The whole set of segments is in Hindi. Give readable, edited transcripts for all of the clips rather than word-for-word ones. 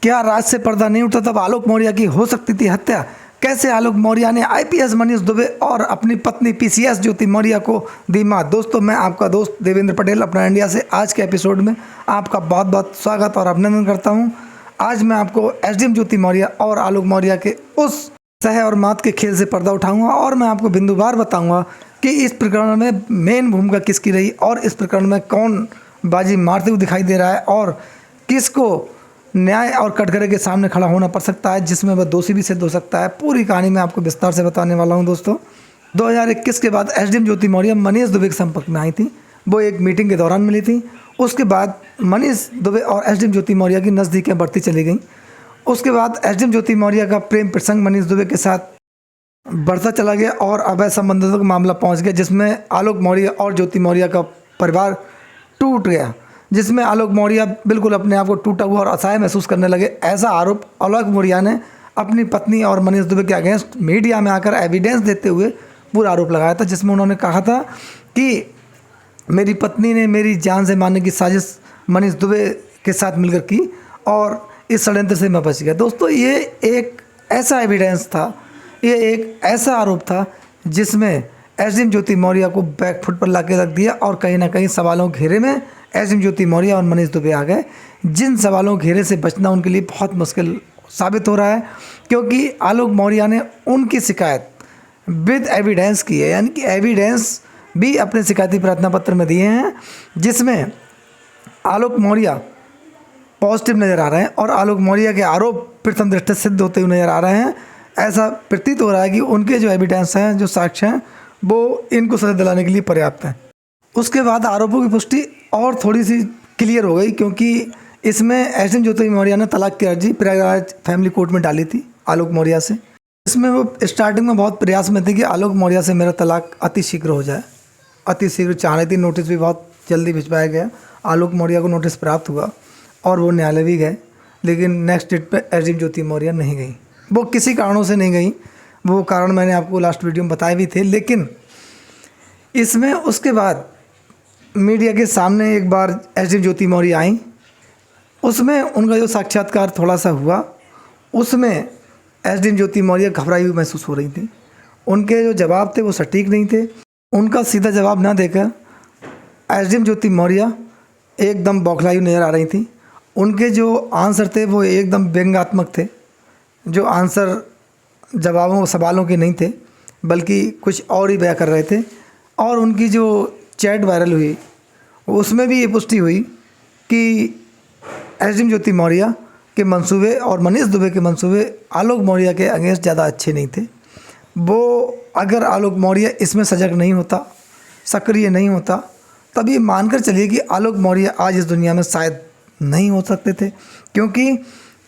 क्या राज से पर्दा नहीं उठा तब आलोक मौर्य की हो सकती थी हत्या? कैसे आलोक मौर्य ने आईपीएस मनीष दुबे और अपनी पत्नी पीसीएस ज्योति मौर्य को दी मात? दोस्तों, मैं आपका दोस्त देवेंद्र पटेल अपना इंडिया से आज के एपिसोड में आपका बहुत बहुत स्वागत और अभिनंदन करता हूं। आज मैं आपको एसडीएम ज्योति मौर्य और आलोक मौर्य के उस सह और मात के खेल से पर्दा उठाऊंगा और मैं आपको बिंदुवार बताऊंगा कि इस प्रकरण में मेन भूमिका किसकी रही और इस प्रकरण में कौन बाजी मारते हुए दिखाई दे रहा है और किसको न्याय और कटघरे के सामने खड़ा होना पड़ सकता है, जिसमें वह दोषी भी सिद्ध हो सकता है। पूरी कहानी मैं आपको विस्तार से बताने वाला हूं। दोस्तों, 2021 के बाद एसडीएम ज्योति मौर्य मनीष दुबे के संपर्क में आई थी। वो एक मीटिंग के दौरान मिली थी। उसके बाद मनीष दुबे और एसडीएम ज्योति मौर्य की नज़दीकें बढ़ती चली गईं। उसके बाद एसडीएम ज्योति मौर्य का प्रेम प्रसंग मनीष दुबे के साथ बढ़ता चला गया और अवैध संबंधों का मामला पहुंच गया, जिसमें आलोक मौर्य और ज्योति मौर्य का परिवार टूट गया, जिसमें आलोक मौर्य बिल्कुल अपने आप को टूटा हुआ और असहाय महसूस करने लगे। ऐसा आरोप आलोक मौर्य ने अपनी पत्नी और मनीष दुबे के अगेंस्ट मीडिया में आकर एविडेंस देते हुए पूरा आरोप लगाया था, जिसमें उन्होंने कहा था कि मेरी पत्नी ने मेरी जान से मारने की साजिश मनीष दुबे के साथ मिलकर की और इस षड्यंत्र से मैं बच गया। दोस्तों, ये एक ऐसा एविडेंस था, ये एक ऐसा आरोप था जिसमें एसडीएम ज्योति मौर्य को बैकफुट पर लाके रख दिया और कहीं ना कहीं सवालों के घेरे में एसडीएम ज्योति मौर्य और मनीष दुबे आ गए, जिन सवालों के घेरे से बचना उनके लिए बहुत मुश्किल साबित हो रहा है, क्योंकि आलोक मौर्य ने उनकी शिकायत विद एविडेंस की है, यानी कि एविडेंस भी अपने शिकायती प्रार्थना पत्र में दिए हैं, जिसमें आलोक मौर्य पॉजिटिव नज़र आ रहे हैं और आलोक मौर्य के आरोप प्रथम दृष्टया सिद्ध होते हुए नज़र आ रहे हैं। ऐसा प्रतीत हो रहा है कि उनके जो एविडेंस हैं, जो साक्ष्य हैं, वो इनको सजा दिलाने के लिए पर्याप्त हैं। उसके बाद आरोपों की पुष्टि और थोड़ी सी क्लियर हो गई, क्योंकि इसमें एसडीएम ज्योति मौर्य ने तलाक की अर्जी प्रयागराज फैमिली कोर्ट में डाली थी आलोक मौर्य से। इसमें वो स्टार्टिंग में बहुत प्रयास में थे कि आलोक मौर्य से मेरा तलाक अति शीघ्र हो जाए, अति शीघ्र चाह रही थी। नोटिस भी बहुत जल्दी भिजवाया गया। आलोक मौर्य को नोटिस प्राप्त हुआ और वो न्यायालय भी गए, लेकिन नेक्स्ट डेट पर एसडीएम ज्योति मौर्य नहीं गई। वो किसी कारणों से नहीं गई, वो कारण मैंने आपको लास्ट वीडियो में बताए भी थे। लेकिन इसमें उसके बाद मीडिया के सामने एक बार एसडीएम ज्योति मौर्य आई, उसमें उनका जो साक्षात्कार थोड़ा सा हुआ, उसमें एसडीएम ज्योति मौर्य घबराई हुई महसूस हो रही थी। उनके जो जवाब थे वो सटीक नहीं थे। उनका सीधा जवाब ना देकर एसडीएम ज्योति मौर्य एकदम बौखलाई नज़र आ रही थी। उनके जो आंसर थे वो एकदम व्यंग्यात्मक थे। जो आंसर जवाबों सवालों के नहीं थे, बल्कि कुछ और ही बयां कर रहे थे। और उनकी जो चैट वायरल हुई, उसमें भी ये पुष्टि हुई कि एसडीएम ज्योति मौर्य के मंसूबे और मनीष दुबे के मंसूबे आलोक मौर्य के अगेंस्ट ज़्यादा अच्छे नहीं थे। वो अगर आलोक मौर्य इसमें सजग नहीं होता, सक्रिय नहीं होता, तब ये मानकर चलिए कि आलोक मौर्य आज इस दुनिया में शायद नहीं हो सकते थे, क्योंकि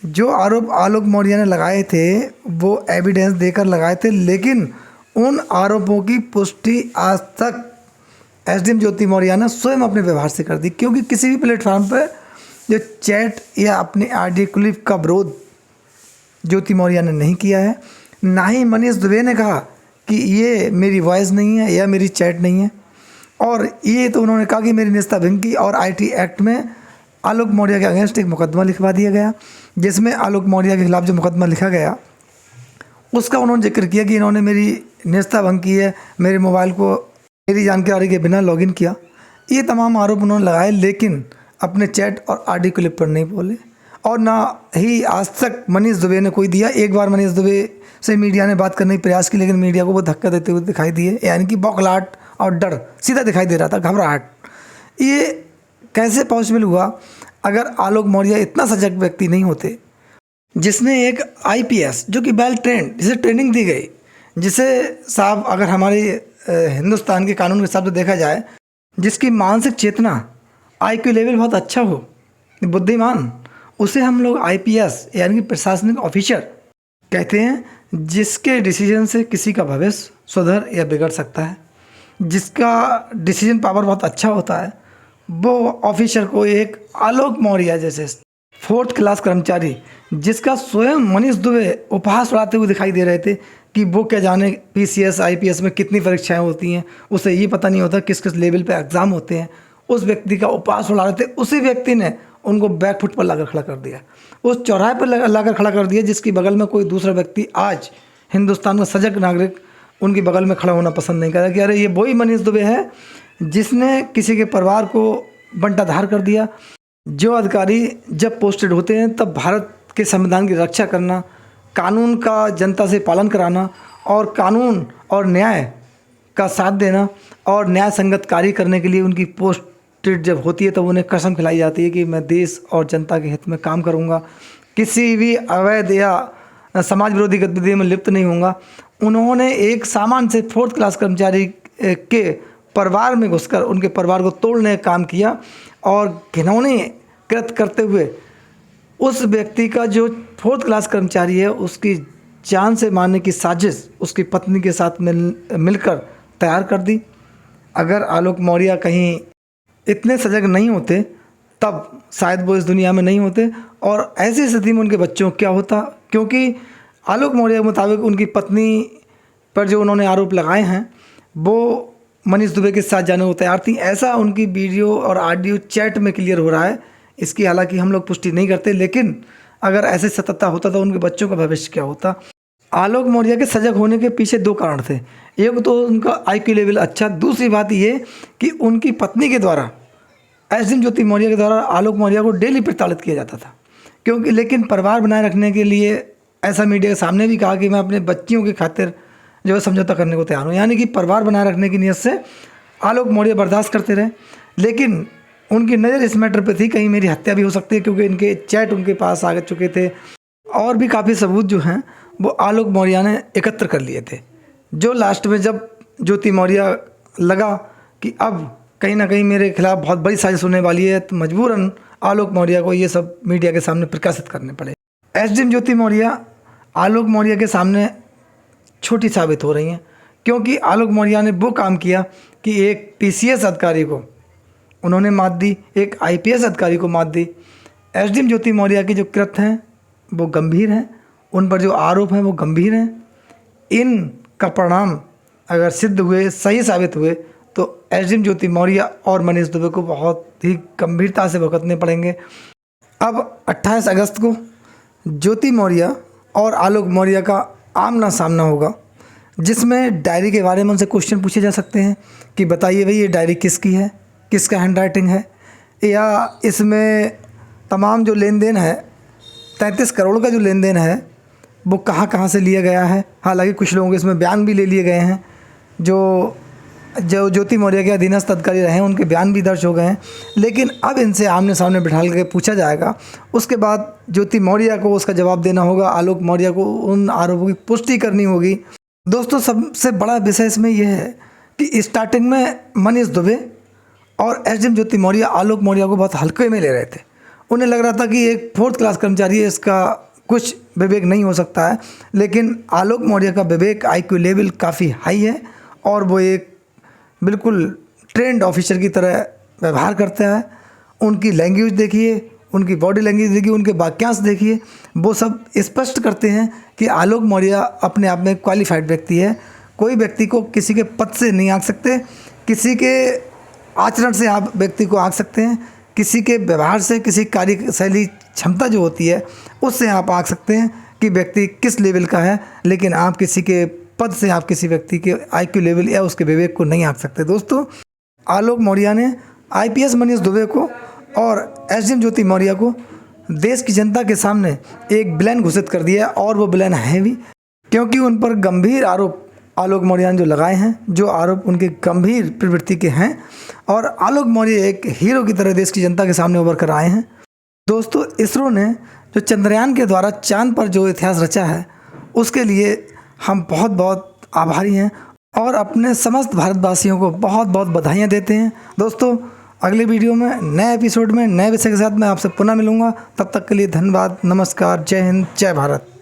जो आरोप आलोक मौर्य ने लगाए थे वो एविडेंस देकर लगाए थे, लेकिन उन आरोपों की पुष्टि आज तक एसडीएम ज्योति मौर्य ने स्वयं अपने व्यवहार से कर दी, क्योंकि किसी भी प्लेटफॉर्म पर जो चैट या अपने ऑडियो क्लिप का विरोध ज्योति मौर्य ने नहीं किया है। ना ही मनीष दुबे ने कहा कि ये मेरी वॉइस नहीं है या मेरी चैट नहीं है, और ये तो उन्होंने कहा कि मेरी निजता भंग की और आईटी एक्ट में आलोक मौर्य के अगेंस्ट एक मुकदमा लिखवा दिया गया, जिसमें आलोक मौर्य के खिलाफ जो मुकदमा लिखा गया उसका उन्होंने जिक्र किया कि इन्होंने मेरी निजता भंग की है, मेरे मोबाइल को मेरी जानकारी के बिना लॉगिन किया। ये तमाम आरोप उन्होंने लगाए, लेकिन अपने चैट और ऑडियो क्लिप पर नहीं बोले, और ना ही आज तक मनीष दुबे ने कोई दिया। एक बार मनीष दुबे से मीडिया ने बात करने का प्रयास की, लेकिन मीडिया को वो धक्का देते हुए दिखाई दिए, यानी कि बौखलाहट और डर सीधा दिखाई दे रहा था, घबराहट। ये कैसे पॉसिबल हुआ? अगर आलोक मौर्य इतना सजग व्यक्ति नहीं होते, जिसने एक आईपीएस जो कि वेल ट्रेंड, जिसे ट्रेनिंग दी गई, जिसे साहब अगर हमारे हिंदुस्तान के कानून के हिसाब से देखा जाए, जिसकी मानसिक चेतना, आईक्यू लेवल बहुत अच्छा हो, बुद्धिमान, उसे हम लोग आईपीएस यानी कि प्रशासनिक ऑफिसर कहते हैं, जिसके डिसीजन से किसी का भविष्य सुधर या बिगड़ सकता है, जिसका डिसीजन पावर बहुत अच्छा होता है, वो ऑफिसर को एक आलोक मौर्य जैसे 4th क्लास कर्मचारी, जिसका स्वयं मनीष दुबे उपहास उड़ाते हुए दिखाई दे रहे थे कि वो क्या जाने पीसीएस आईपीएस में कितनी परीक्षाएं होती हैं, उसे ये पता नहीं होता किस किस लेवल पे एग्ज़ाम होते हैं, उस व्यक्ति का उपहास उड़ा रहे थे। उसी व्यक्ति ने उनको बैक फुट पर लाकर खड़ा कर दिया, उस चौराहे पर लाकर खड़ा कर दिया जिसकी बगल में कोई दूसरा व्यक्ति आज हिंदुस्तान का सजग नागरिक उनकी बगल में खड़ा होना पसंद नहीं करा कि अरे ये वही मनीष दुबे है जिसने किसी के परिवार को बंटाधार कर दिया। जो अधिकारी जब पोस्टेड होते हैं तब भारत के संविधान की रक्षा करना, कानून का जनता से पालन कराना और कानून और न्याय का साथ देना और न्याय संगत कार्य करने के लिए उनकी पोस्टेड जब होती है तब उन्हें कसम खिलाई जाती है कि मैं देश और जनता के हित में काम करूँगा, किसी भी अवैध या समाज विरोधी गतिविधि में लिप्त नहीं होऊंगा। उन्होंने एक सामान्य से 4th क्लास कर्मचारी के परिवार में घुसकर उनके परिवार को तोड़ने का काम किया और घिनौने कृत करते हुए उस व्यक्ति का जो 4th क्लास कर्मचारी है उसकी जान से मारने की साजिश उसकी पत्नी के साथ मिलकर तैयार कर दी। अगर आलोक मौर्य कहीं इतने सजग नहीं होते तब शायद वो इस दुनिया में नहीं होते और ऐसी स्थिति में उनके बच्चों को क्या होता, क्योंकि आलोक मौर्य के मुताबिक उनकी पत्नी पर जो उन्होंने आरोप लगाए हैं वो मनीष दुबे के साथ जाने को तैयार थी। ऐसा उनकी वीडियो और ऑडियो चैट में क्लियर हो रहा है। इसकी हालांकि हम लोग पुष्टि नहीं करते, लेकिन अगर ऐसे सत्यता होता तो उनके बच्चों का भविष्य क्या होता। आलोक मौर्य के सजग होने के पीछे 2 कारण थे। एक तो उनका IQ लेवल अच्छा, दूसरी बात ये कि उनकी पत्नी के द्वारा एसडीएम ज्योति मौर्य के द्वारा आलोक मौर्य को डेली प्रताड़ित किया जाता था, क्योंकि लेकिन परिवार बनाए रखने के लिए ऐसा मीडिया के सामने भी कहा कि मैं अपने बच्चियों की खातिर जो है समझौता करने को तैयार हूँ, यानी कि परिवार बनाए रखने की नीयत से आलोक मौर्य बर्दाश्त करते रहे। लेकिन उनकी नज़र इस मैटर पे थी कहीं मेरी हत्या भी हो सकती है, क्योंकि इनके चैट उनके पास आ चुके थे और भी काफ़ी सबूत जो हैं वो आलोक मौर्य ने एकत्र कर लिए थे। जो लास्ट में जब ज्योति मौर्य लगा कि अब कहीं ना कहीं मेरे खिलाफ बहुत बड़ी साजिश होने वाली है तो मजबूरन आलोक मौर्य को ये सब मीडिया के सामने प्रकाशित करने पड़े। एसडीएम ज्योति मौर्य आलोक मौर्य के सामने छोटी साबित हो रही हैं, क्योंकि आलोक मौर्य ने वो काम किया कि एक PCS अधिकारी को उन्होंने मात दी, एक IPS अधिकारी को मात दी। एसडीएम ज्योति मौर्य के जो कृत्य हैं वो गंभीर हैं, उन पर जो आरोप हैं वो गंभीर हैं। इनका परिणाम अगर सिद्ध हुए, सही साबित हुए तो एसडीएम ज्योति मौर्य और मनीष दुबे को बहुत ही गंभीरता से भुगतने पड़ेंगे। अब 28 अगस्त को ज्योति मौर्य और आलोक मौर्य का आमना सामना होगा, जिसमें डायरी के बारे में उनसे क्वेश्चन पूछे जा सकते हैं कि बताइए भाई ये डायरी किसकी है, किसका हैंड राइटिंग है, या इसमें तमाम जो लेन देन है 33 करोड़ का जो लेन देन है वो कहाँ कहाँ से लिया गया है। हालांकि कुछ लोगों के इसमें बयान भी ले लिए गए हैं, जो ज्योति मौर्य के अधीनस्थ अधिकारी रहे हैं उनके बयान भी दर्ज हो गए हैं। लेकिन अब इनसे आमने सामने बिठा के पूछा जाएगा, उसके बाद ज्योति मौर्य को उसका जवाब देना होगा, आलोक मौर्य को उन आरोपों की पुष्टि करनी होगी। दोस्तों सबसे बड़ा विषय इसमें यह है कि स्टार्टिंग में मनीष दुबे और एसडीएम ज्योति मौर्य आलोक मौर्य को बहुत हल्के में ले रहे थे। उन्हें लग रहा था कि एक 4th क्लास कर्मचारी है, इसका कुछ विवेक नहीं हो सकता है, लेकिन आलोक मौर्य का विवेक IQ लेवल काफ़ी हाई है और वो एक बिल्कुल ट्रेंड ऑफिसर की तरह व्यवहार करता है। उनकी लैंग्वेज देखिए, उनकी बॉडी लैंग्वेज देखिए, उनके वाक्यांश देखिए, वो सब स्पष्ट करते हैं कि आलोक मौर्य अपने आप में क्वालिफाइड व्यक्ति है। कोई व्यक्ति को किसी के पद से नहीं आंक सकते, किसी के आचरण से आप व्यक्ति को आंक सकते हैं, किसी के व्यवहार से, किसी कार्यशैली क्षमता जो होती है उससे आप आंक सकते हैं कि व्यक्ति किस लेवल का है, लेकिन आप किसी के पद से आप किसी व्यक्ति के IQ लेवल या उसके विवेक को नहीं आंक सकते। दोस्तों आलोक मौर्य ने IPS मनीष दुबे को और एसडीएम ज्योति मौर्य को देश की जनता के सामने एक विलेन घोषित कर दिया और वो विलेन है भी, क्योंकि उन पर गंभीर आरोप आलोक मौर्य ने जो लगाए हैं, जो आरोप उनके गंभीर प्रवृत्ति के हैं और आलोक मौर्य एक हीरो की तरह देश की जनता के सामने उभर कर आए हैं। दोस्तों इसरो ने जो चंद्रयान के द्वारा चांद पर जो इतिहास रचा है उसके लिए हम बहुत बहुत आभारी हैं और अपने समस्त भारतवासियों को बहुत बहुत बधाइयाँ देते हैं। दोस्तों अगले वीडियो में नए एपिसोड में नए विषय के साथ मैं आपसे पुनः मिलूँगा। तब तक के लिए धन्यवाद, नमस्कार, जय हिंद, जय भारत।